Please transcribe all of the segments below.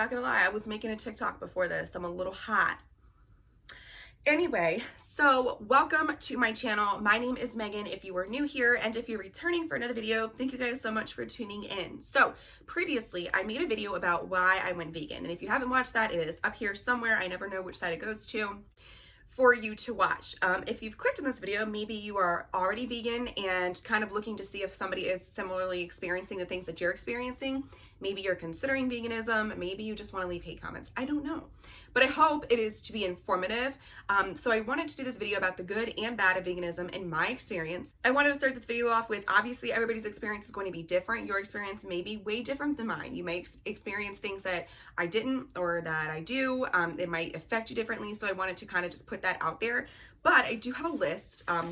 not gonna lie, I was making a TikTok before this. I'm a little hot. Anyway, so welcome to my channel. My name is Megan if you are new here, and if you're returning for another video, thank you guys so much for tuning in. So previously I made a video about why I went vegan, and if you haven't watched that, it is up here somewhere. I never know which side it goes to for you to watch. If you've clicked on this video, maybe you are already vegan and kind of looking to see if somebody is similarly experiencing the things that you're experiencing. Maybe you're considering veganism. Maybe you just want to leave hate comments. I don't know. But I hope it is to be informative. So I wanted to do this video about the good and bad of veganism in my experience. I wanted to start this video off with, obviously everybody's experience is going to be different. Your experience may be way different than mine. You may experience things that I didn't or that I do. It might affect you differently. So I wanted to kind of just put that out there. But I do have a list, a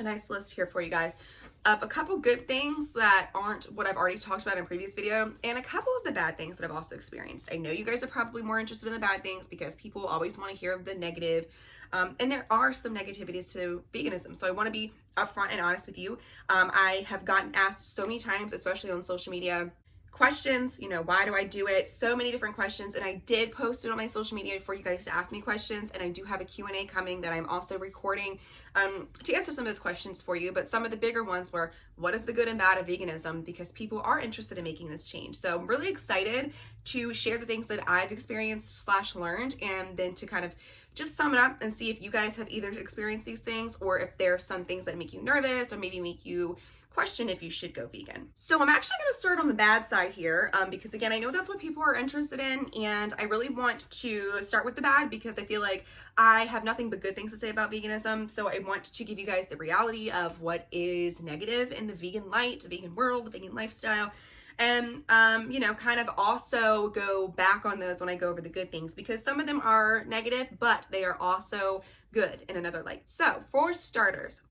nice list here for you guys, of a couple good things that aren't what I've already talked about in a previous video, and a couple of the bad things that I've also experienced. I know you guys are probably more interested in the bad things because people always want to hear of the negative, and there are some negativities to veganism. So I want to be upfront and honest with you. I have gotten asked so many times, especially on social media, questions, you know, why do I do it? So many different questions, and I did post it on my social media for you guys to ask me questions, and I do have a Q&A coming that I'm also recording to answer some of those questions for you. But some of the bigger ones were, what is the good and bad of veganism? Because people are interested in making this change. So I'm really excited to share the things that I've experienced / learned, and then to kind of just sum it up and see if you guys have either experienced these things or if there are some things that make you nervous or maybe make you question if you should go vegan. So I'm actually going to start on the bad side here, because again, I know that's what people are interested in, and I really want to start with the bad because I feel like I have nothing but good things to say about veganism. So I want to give you guys the reality of what is negative in the vegan light, the vegan world, the vegan lifestyle, and you know, kind of also go back on those when I go over the good things, because some of them are negative, but they are also good in another light. So for starters,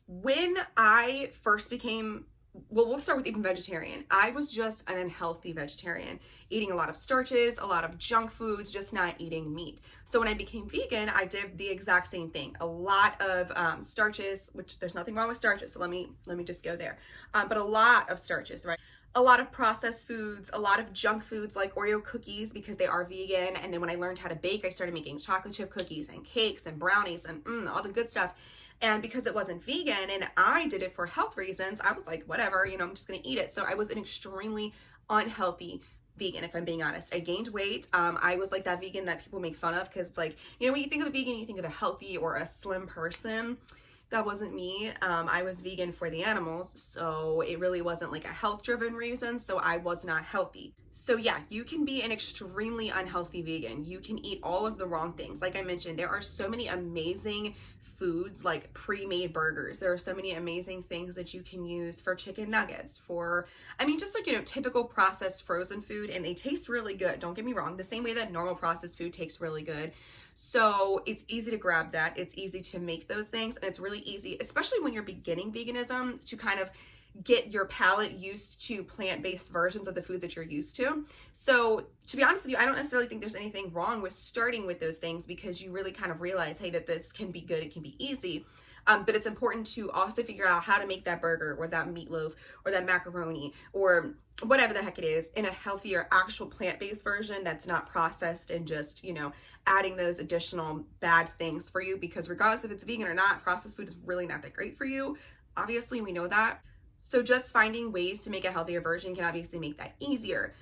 when I first became, well, we'll start with even vegetarian. I was just an unhealthy vegetarian, eating a lot of starches, a lot of junk foods, just not eating meat. So when I became vegan, I did the exact same thing. A lot of starches, which there's nothing wrong with starches, so let me just go there. But a lot of starches, right? A lot of processed foods, a lot of junk foods like Oreo cookies because they are vegan. And then when I learned how to bake, I started making chocolate chip cookies and cakes and brownies and all the good stuff. And because it wasn't vegan and I did it for health reasons, I was like, whatever, you know, I'm just going to eat it. So I was an extremely unhealthy vegan, if I'm being honest. I gained weight. I was like that vegan that people make fun of because it's like, you know, when you think of a vegan, you think of a healthy or a slim person. That wasn't me. I was vegan for the animals, so it really wasn't like a health-driven reason, so I was not healthy. So yeah, you can be an extremely unhealthy vegan. You can eat all of the wrong things. Like I mentioned, there are so many amazing foods like pre-made burgers. There are so many amazing things that you can use for chicken nuggets, for, I mean, just like, you know, typical processed frozen food, and they taste really good. Don't get me wrong, the same way that normal processed food tastes really good. So it's easy to grab that. It's easy to make those things, and it's really easy, especially when you're beginning veganism, to kind of get your palate used to plant-based versions of the foods that you're used to. So to be honest with you, I don't necessarily think there's anything wrong with starting with those things because you really kind of realize, hey, that this can be good, it can be easy. But it's important to also figure out how to make that burger or that meatloaf or that macaroni or whatever the heck it is in a healthier, actual plant-based version that's not processed and just, you know, adding those additional bad things for you, because regardless if it's vegan or not, processed food is really not that great for you. Obviously, we know that. So just finding ways to make a healthier version can obviously make that easier.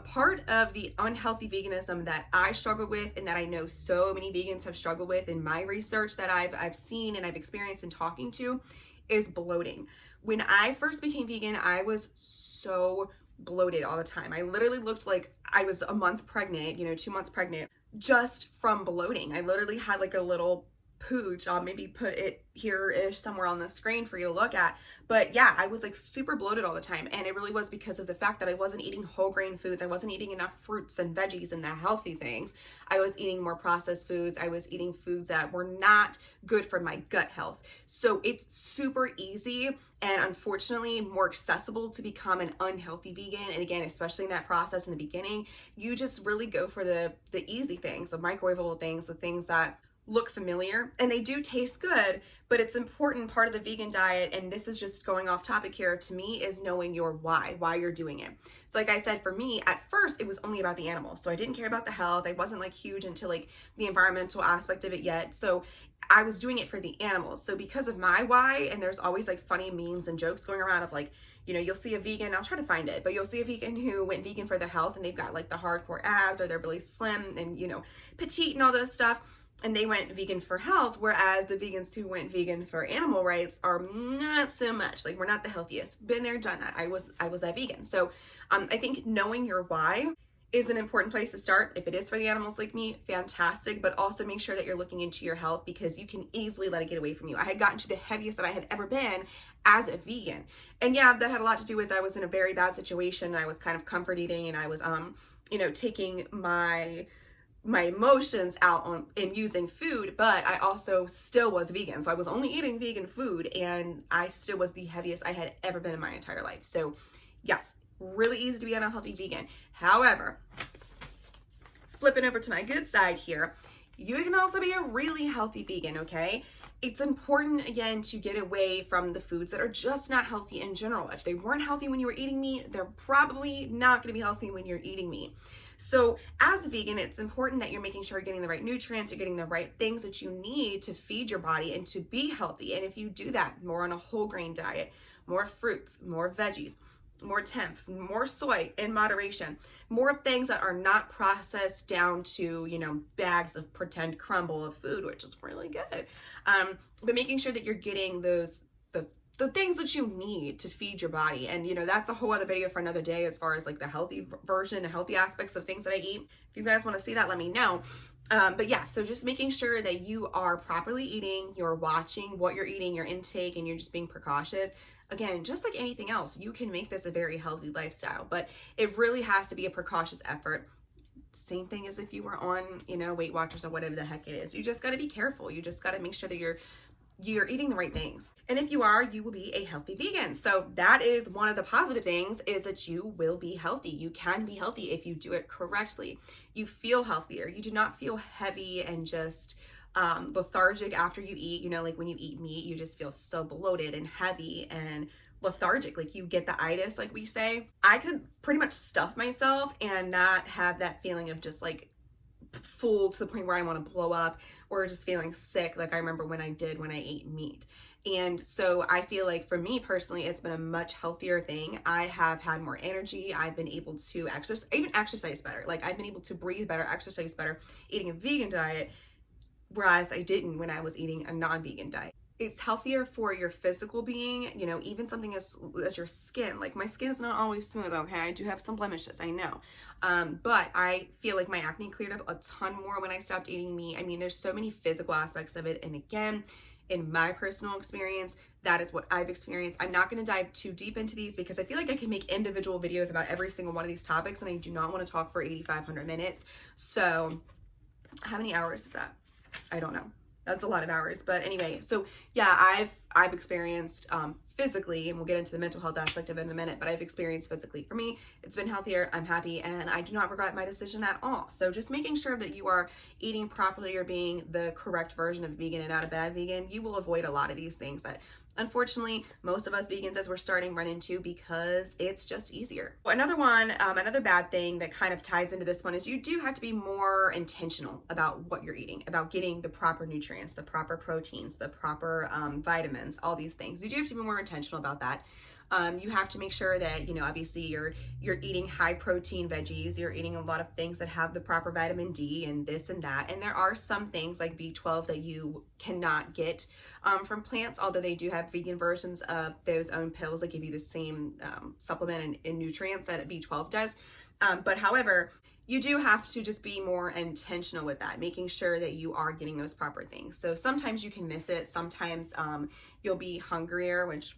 Part of the unhealthy veganism that I struggle with, and that I know so many vegans have struggled with in my research that I've seen and I've experienced in talking to, is bloating. When I first became vegan, I was so bloated all the time. I literally looked like I was a month pregnant, you know, 2 months pregnant, just from bloating. I literally had like a little pooch. I'll maybe put it here-ish somewhere on the screen for you to look at. But yeah, I was like super bloated all the time, and it really was because of the fact that I wasn't eating whole grain foods. I wasn't eating enough fruits and veggies and the healthy things. I was eating more processed foods. I was eating foods that were not good for my gut health. So it's super easy and unfortunately more accessible to become an unhealthy vegan. And again, especially in that process in the beginning, you just really go for the easy things, the microwavable things, the things that look familiar and they do taste good, but it's important part of the vegan diet, and this is just going off topic here to me, is knowing your why you're doing it. So like I said, for me at first it was only about the animals, so I didn't care about the health. I wasn't like huge into like the environmental aspect of it yet, so I was doing it for the animals. So because of my why, and there's always like funny memes and jokes going around of like, you know, you'll see a vegan, I'll try to find it, but you'll see a vegan who went vegan for the health and they've got like the hardcore abs, or they're really slim and, you know, petite and all this stuff, and they went vegan for health, whereas the vegans who went vegan for animal rights are not so much. Like, we're not the healthiest. Been there, done that. I was that vegan. So I think knowing your why is an important place to start. If it is for the animals like me, fantastic, but also make sure that you're looking into your health, because you can easily let it get away from you. I had gotten to the heaviest that I had ever been as a vegan. And yeah, that had a lot to do with, I was in a very bad situation. I was kind of comfort eating, and I was, you know, taking my emotions out on in using food, but I also still was vegan. So I was only eating vegan food, and I still was the heaviest I had ever been in my entire life. So yes, really easy to be an unhealthy vegan. However, flipping over to my good side here, you can also be a really healthy vegan, okay? It's important, again, to get away from the foods that are just not healthy in general. If they weren't healthy when you were eating meat, they're probably not going to be healthy when you're eating meat. So as a vegan, it's important that you're making sure you're getting the right nutrients, you're getting the right things that you need to feed your body and to be healthy. And if you do that more on a whole grain diet, more fruits, more veggies, more tempeh, more soy in moderation, more things that are not processed down to, you know, bags of pretend crumble of food, which is really good. But making sure that you're getting those, the things that you need to feed your body. And, you know, that's a whole other video for another day as far as like the healthy version, the healthy aspects of things that I eat. If you guys want to see that, let me know. But yeah, so just making sure that you are properly eating, you're watching what you're eating, your intake, and you're just being precautious. Again, just like anything else, you can make this a very healthy lifestyle, but it really has to be a precautious effort. Same thing as if you were on, you know, Weight Watchers or whatever the heck it is. You just got to be careful. You just got to make sure that you're eating the right things. And if you are, you will be a healthy vegan. So that is one of the positive things, is that you will be healthy. You can be healthy if you do it correctly. You feel healthier. You do not feel heavy and just lethargic after you eat. You know, like when you eat meat, you just feel so bloated and heavy and lethargic. Like you get the itis, like we say. I could pretty much stuff myself and not have that feeling of just like full to the point where I want to blow up or just feeling sick like I remember when I ate meat. And so I feel like for me personally, it's been a much healthier thing. I have had more energy. I've been able to exercise better. Like I've been able to breathe better, exercise better, eating a vegan diet, whereas I didn't when I was eating a non-vegan diet. It's healthier for your physical being, you know, even something as your skin. Like my skin is not always smooth, okay? I do have some blemishes, I know. But I feel like my acne cleared up a ton more when I stopped eating meat. I mean, there's so many physical aspects of it. And again, in my personal experience, that is what I've experienced. I'm not going to dive too deep into these because I feel like I can make individual videos about every single one of these topics, and I do not want to talk for 8,500 minutes. So how many hours is that? I don't know. That's a lot of hours. But anyway, so yeah, I've experienced physically, and we'll get into the mental health aspect of it in a minute, but I've experienced physically. For me, it's been healthier. I'm happy, and I do not regret my decision at all. So just making sure that you are eating properly or being the correct version of vegan and not a bad vegan, you will avoid a lot of these things that unfortunately most of us vegans as we're starting run into, because it's just easier. Another one, another bad thing that kind of ties into this one is you do have to be more intentional about what you're eating, about getting the proper nutrients, the proper proteins, the proper vitamins, all these things. You do have to be more intentional about that. You have to make sure that, you know, obviously you're eating high protein veggies, you're eating a lot of things that have the proper vitamin D and this and that. And there are some things like B12 that you cannot get from plants, although they do have vegan versions of those own pills that give you the same supplement and nutrients that B12 does. But however, you do have to just be more intentional with that, making sure that you are getting those proper things. So sometimes you can miss it. Sometimes you'll be hungrier, which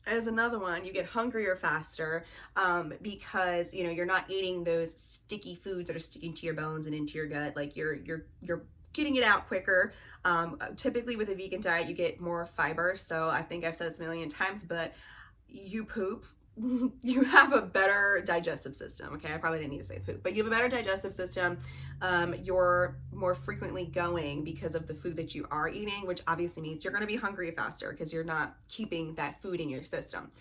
as another one, you get hungrier faster because, you know, you're not eating those sticky foods that are sticking to your bones and into your gut. Like you're getting it out quicker. Typically with a vegan diet, you get more fiber. So I think I've said this a million times, but you poop. You have a better digestive system. Okay, I probably didn't need to say poop, but you have a better digestive system. you're more frequently going because of the food that you are eating, which obviously means you're going to be hungry faster because you're not keeping that food in your system.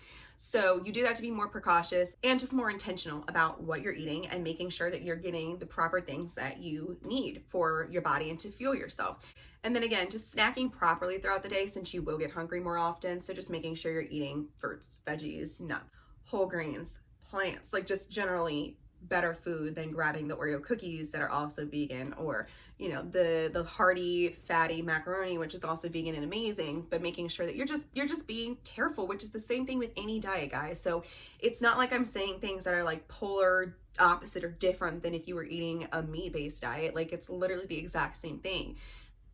So you do have to be more precautious and just more intentional about what you're eating and making sure that you're getting the proper things that you need for your body and to fuel yourself. And then again, just snacking properly throughout the day, since you will get hungry more often. So just making sure you're eating fruits, veggies, nuts, whole grains, plants, like just generally better food than grabbing the Oreo cookies that are also vegan, or the hearty fatty macaroni, which is also vegan and amazing, but making sure that you're just being careful, which is the same thing with any diet, guys. So it's not like I'm saying things that are like polar opposite or different than if you were eating a meat-based diet. Like, it's literally the exact same thing.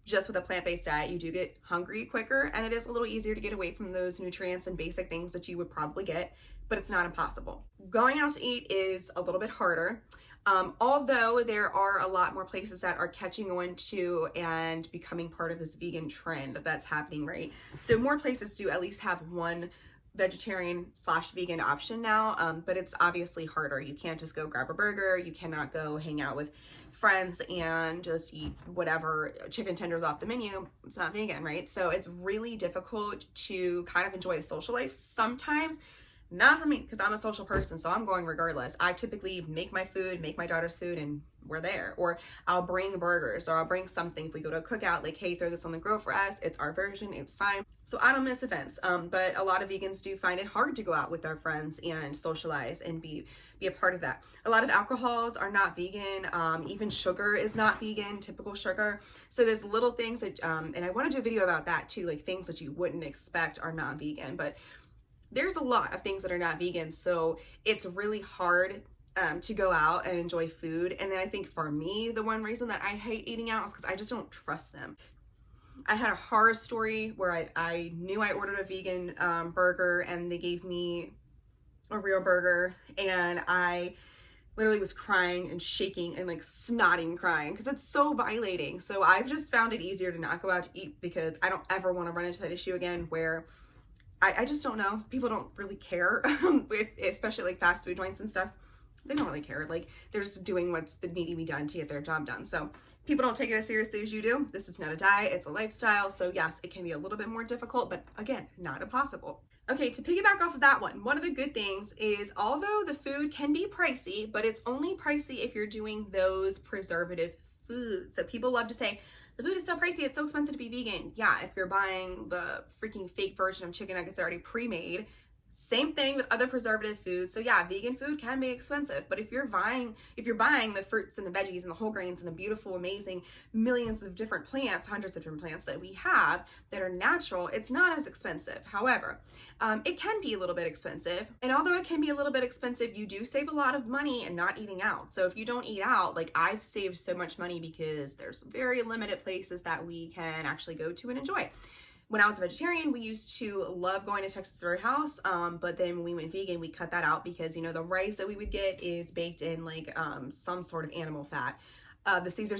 Just with a plant-based diet, you do get hungry quicker, and it is a little easier to get away from those nutrients and basic things that you would probably get, but it's not impossible. Going out to eat is a little bit harder, although there are a lot more places that are catching on to and becoming part of this vegan trend that's happening, right? So more places do at least have one vegetarian/vegan option now, but it's obviously harder. You can't just go grab a burger. You cannot go hang out with friends and just eat whatever chicken tenders off the menu. It's not vegan, right? So it's really difficult to kind of enjoy a social life sometimes. Not for me, because I'm a social person, so I'm going regardless. I typically make my food, make my daughter's food, and we're there. Or I'll bring burgers, or I'll bring something if we go to a cookout, like, hey, throw this on the grill for us. It's our version, it's fine. So I don't miss events, but a lot of vegans do find it hard to go out with their friends and socialize and be a part of that. A lot of alcohols are not vegan. Even sugar is not vegan, typical sugar. So there's little things that, and I want to do a video about that too, like things that you wouldn't expect are not vegan, but there's a lot of things that are not vegan. So it's really hard to go out and enjoy food. And then I think for me, the one reason that I hate eating out is because I just don't trust them. I had a horror story where I knew I ordered a vegan burger and they gave me a real burger, and I literally was crying and shaking and like snotting crying because it's so violating. So I've just found it easier to not go out to eat because I don't ever want to run into that issue again where I just don't know. People don't really care, especially like fast food joints and stuff. They don't really care. Like, they're just doing what's needing to be done to get their job done. So people don't take it as seriously as you do. This is not a diet, it's a lifestyle. So yes, it can be a little bit more difficult, but again, not impossible. Okay, to piggyback off of that one of the good things is, although the food can be pricey, but it's only pricey if you're doing those preservative foods. So people love to say, the food is so pricey, it's so expensive to be vegan. Yeah, if you're buying the freaking fake version of chicken nuggets already pre-made. Same thing with other preservative foods. So yeah, vegan food can be expensive, but if you're buying the fruits and the veggies and the whole grains and the beautiful, amazing millions of different plants, hundreds of different plants that we have that are natural, it's not as expensive. However, it can be a little bit expensive. And although it can be a little bit expensive, you do save a lot of money in not eating out. So if you don't eat out, like, I've saved so much money because there's very limited places that we can actually go to and enjoy. When I was a vegetarian, we used to love going to Texas Roadhouse, but then when we went vegan, we cut that out because, the rice that we would get is baked in like some sort of animal fat. The Caesar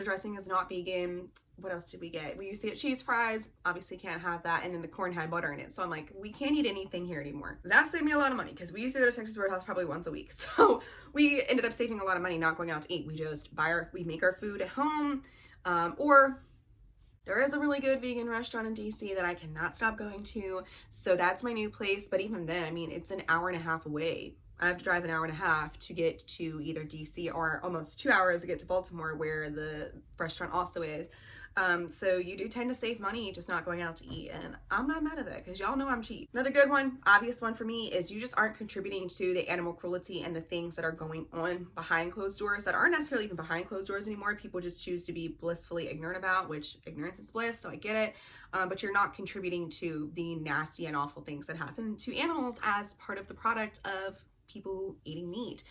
dressing is not vegan. What else did we get? We used to get cheese fries, obviously can't have that, and then the corn had butter in it. So I'm like, we can't eat anything here anymore. That saved me a lot of money because we used to go to Texas Roadhouse probably once a week. So we ended up saving a lot of money not going out to eat. We just we make our food at home, or there is a really good vegan restaurant in DC that I cannot stop going to. So that's my new place. But even then, I mean, it's an hour and a half away. I have to drive an hour and a half to get to either DC, or almost 2 hours to get to Baltimore, where the restaurant also is. So you do tend to save money just not going out to eat, and I'm not mad at that because y'all know I'm cheap. Another good one, obvious one for me, is you just aren't contributing to the animal cruelty and the things that are going on behind closed doors that aren't necessarily even behind closed doors anymore. People just choose to be blissfully ignorant about, which ignorance is bliss, so I get it. But you're not contributing to the nasty and awful things that happen to animals as part of the product of people eating meat.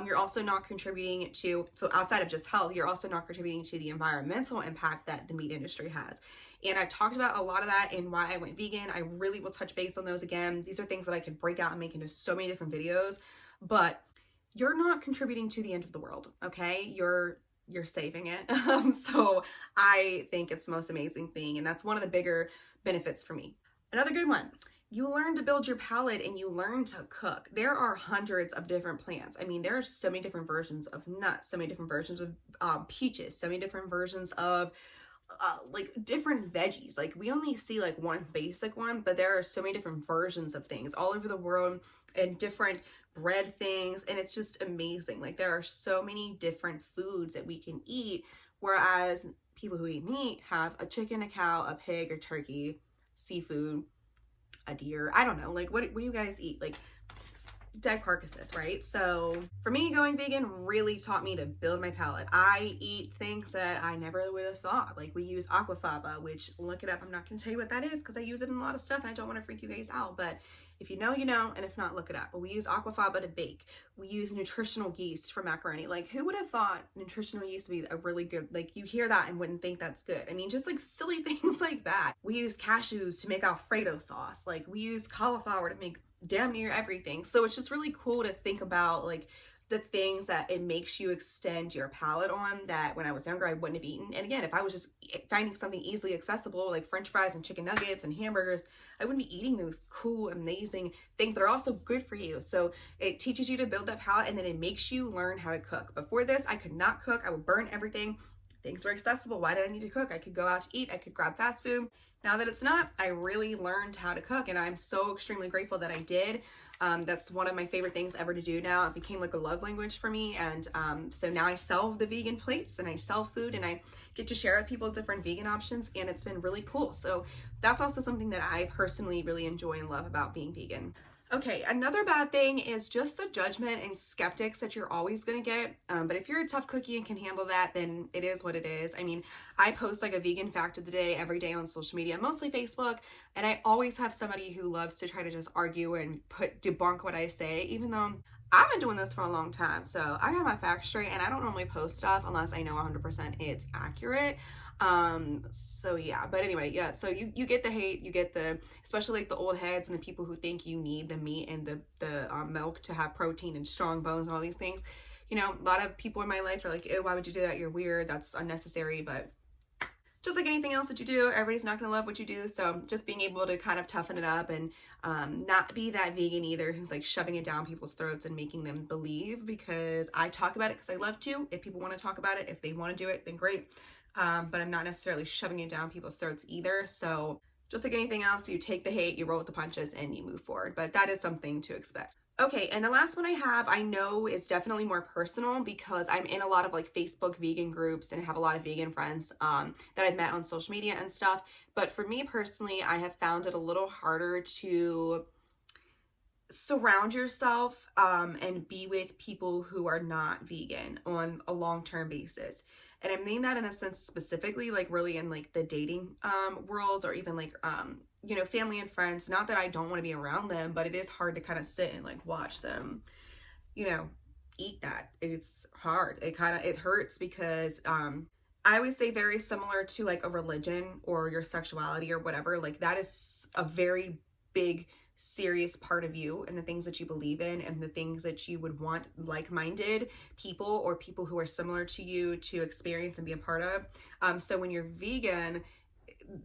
You're also not contributing to, so outside of just health, you're also not contributing to the environmental impact that the meat industry has. And I've talked about a lot of that in why I went vegan. I really will touch base on those again. These are things that I could break out and make into so many different videos, but you're not contributing to the end of the world, okay? You're saving it. So I think it's the most amazing thing, and that's one of the bigger benefits for me. Another good one. you learn to build your palate and you learn to cook. There are hundreds of different plants. I mean, there are so many different versions of nuts, so many different versions of peaches, so many different versions of like different veggies. Like we only see like one basic one, but there are so many different versions of things all over the world and different bread things. And it's just amazing. Like there are so many different foods that we can eat. Whereas people who eat meat have a chicken, a cow, a pig, or turkey, seafood, a deer. I don't know. Like what do you guys eat? Like dead carcasses, right? So for me, going vegan really taught me to build my palate. I eat things that I never would have thought. Like we use aquafaba, which, look it up. I'm not going to tell you what that is because I use it in a lot of stuff and I don't want to freak you guys out. But if you know, you know, and if not, look it up. But we use aquafaba to bake. We use nutritional yeast for macaroni. Like who would have thought nutritional yeast would be a really good, like you hear that and wouldn't think that's good. I mean, just like silly things like that. We use cashews to make Alfredo sauce. Like we use cauliflower to make damn near everything. So it's just really cool to think about like the things that it makes you extend your palate on that when I was younger I wouldn't have eaten. And again, if I was just finding something easily accessible like french fries and chicken nuggets and hamburgers, I wouldn't be eating those cool, amazing things that are also good for you. So it teaches you to build that palate and then it makes you learn how to cook. Before this, I could not cook. I would burn everything. Things were accessible. Why did I need to cook? I could go out to eat. I could grab fast food. Now that it's not, I really learned how to cook and I'm so extremely grateful that I did. That's one of my favorite things ever to do now. It became like a love language for me. And so now I sell the vegan plates and I sell food and I get to share with people different vegan options and it's been really cool. So that's also something that I personally really enjoy and love about being vegan. Okay, another bad thing is just the judgment and skeptics that you're always going to get. But if you're a tough cookie and can handle that, then it is what it is. I mean, I post like a vegan fact of the day every day on social media, mostly Facebook. And I always have somebody who loves to try to just argue and debunk what I say, even though I've been doing this for a long time. So I got my facts straight and I don't normally post stuff unless I know 100% it's accurate. So yeah, but anyway, yeah, so you get the hate, you get the, especially like the old heads and the people who think you need the meat and the milk to have protein and strong bones and all these things. You know, a lot of people in my life are like, ew, why would you do that? You're weird. That's unnecessary. But just like anything else that you do, everybody's not going to love what you do. So just being able to kind of toughen it up and not be that vegan either who's like shoving it down people's throats and making them believe, because I talk about it because I love to. If people want to talk about it, if they want to do it, then great. But I'm not necessarily shoving it down people's throats either. So just like anything else, you take the hate, you roll with the punches, and you move forward. But that is something to expect. Okay, and the last one I have, I know is definitely more personal because I'm in a lot of like Facebook vegan groups and have a lot of vegan friends that I've met on social media and stuff. But for me personally, I have found it a little harder to surround yourself and be with people who are not vegan on a long-term basis. And I mean that in a sense specifically, like really in like the dating world or even like, you know, family and friends. Not that I don't want to be around them, but it is hard to kind of sit and like watch them, you know, eat that. It's hard. It hurts because I always say very similar to like a religion or your sexuality or whatever. Like that is a very big serious part of you and the things that you believe in and the things that you would want like-minded people or people who are similar to you to experience and be a part of. So when you're vegan,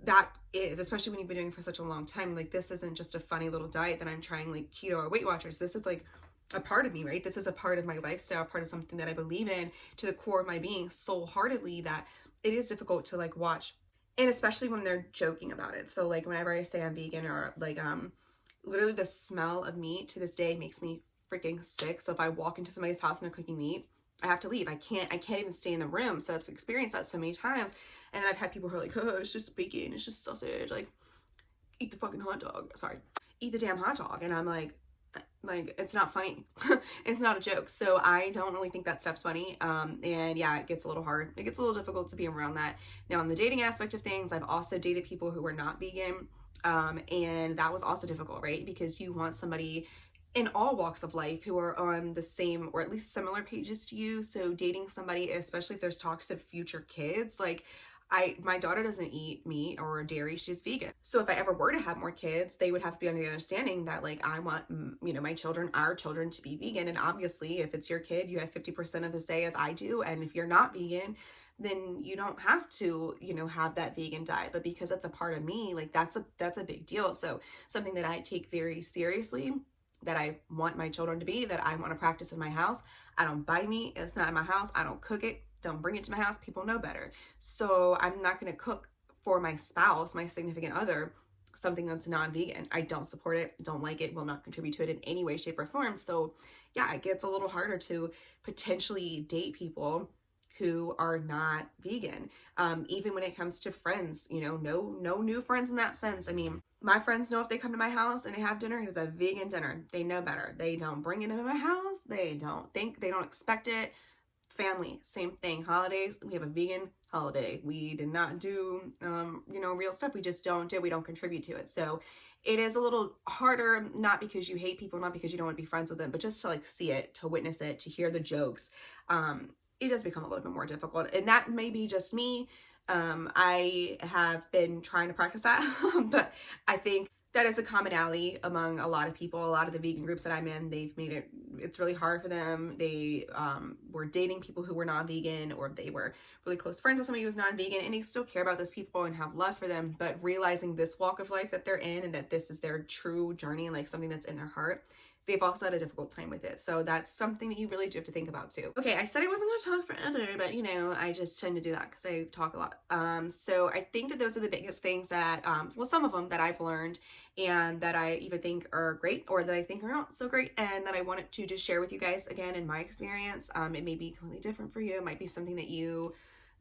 that is, especially when you've been doing it for such a long time, like this isn't just a funny little diet that I'm trying like keto or Weight Watchers. This is like a part of me, right? This is a part of my lifestyle, part of something that I believe in to the core of my being so wholeheartedly that it is difficult to like watch. And especially when they're joking about it. So like whenever I say I'm vegan or like, literally the smell of meat to this day makes me freaking sick. So if I walk into somebody's house and they're cooking meat, I have to leave. I can't even stay in the room. So I've experienced that so many times. And then I've had people who are like, oh, it's just bacon, it's just sausage, like eat the fucking hot dog. Sorry, eat the damn hot dog. And I'm like it's not funny. It's not a joke. So I don't really think that stuff's funny. And yeah, it gets a little hard. It gets a little difficult to be around that. Now on the dating aspect of things, I've also dated people who were not vegan. And that was also difficult, right? Because you want somebody in all walks of life who are on the same or at least similar pages to you. So dating somebody, especially if there's talks of future kids, like my daughter doesn't eat meat or dairy, she's vegan. So if I ever were to have more kids, they would have to be under the understanding that like I want, you know, our children to be vegan. And obviously if it's your kid, you have 50% of the say as I do. And if you're not vegan, then you don't have to, you know, have that vegan diet. But because it's a part of me, like that's a big deal. So something that I take very seriously, that I want my children to be, that I want to practice in my house. I don't buy meat. It's not in my house. I don't cook it. Don't bring it to my house. People know better. So I'm not going to cook for my spouse, my significant other, something that's non-vegan. I don't support it, don't like it, will not contribute to it in any way, shape, or form. So yeah, it gets a little harder to potentially date people who are not vegan. Even when it comes to friends, you know, no new friends in that sense. I mean, my friends know if they come to my house and they have dinner, it's a vegan dinner. They know better. They don't bring it into my house. They don't expect it. Family, same thing. Holidays, we have a vegan holiday. We did not do, you know, real stuff. We just don't do it. We don't contribute to it. So it is a little harder, not because you hate people, not because you don't want to be friends with them, but just to like see it, to witness it, to hear the jokes. It does become a little bit more difficult. And that may be just me. I have been trying to practice that, but I think that is a commonality among a lot of people. A lot of the vegan groups that I'm in, they've made it's really hard for them. They were dating people who were non-vegan, or they were really close friends with somebody who was non-vegan, and they still care about those people and have love for them, but realizing this walk of life that they're in and that this is their true journey and like something that's in their heart, they've also had a difficult time with it. So that's something that you really do have to think about too. Okay, I said I wasn't going to talk forever, but you know, I just tend to do that because I talk a lot. So I think that those are the biggest things that, well, some of them that I've learned and that I even think are great, or that I think are not so great, and that I wanted to just share with you guys again in my experience. It may be completely different for you. It might be something that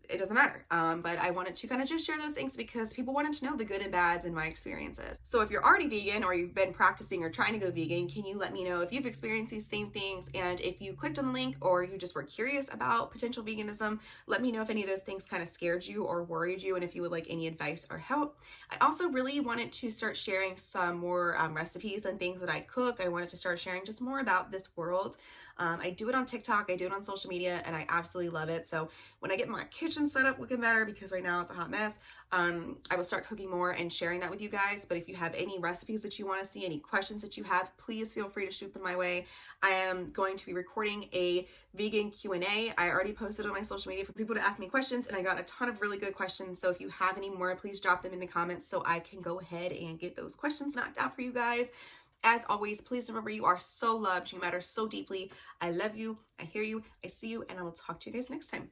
it doesn't matter. But I wanted to kind of just share those things because people wanted to know the good and bads in my experiences. So if you're already vegan, or you've been practicing or trying to go vegan, can you let me know if you've experienced these same things? And if you clicked on the link, or you just were curious about potential veganism, let me know if any of those things kind of scared you or worried you, and if you would like any advice or help. I also really wanted to start sharing some more recipes and things that I cook. I wanted to start sharing just more about this world. I do it on TikTok, I do it on social media, and I absolutely love it. So when I get my kitchen set up looking better, because right now it's a hot mess, I will start cooking more and sharing that with you guys. But if you have any recipes that you want to see, any questions that you have, please feel free to shoot them my way. I am going to be recording a vegan Q&A. I already posted on my social media for people to ask me questions, and I got a ton of really good questions. So if you have any more, please drop them in the comments so I can go ahead and get those questions knocked out for you guys. As always, please remember, you are so loved. You matter so deeply. I love you. I hear you. I see you. And I will talk to you guys next time.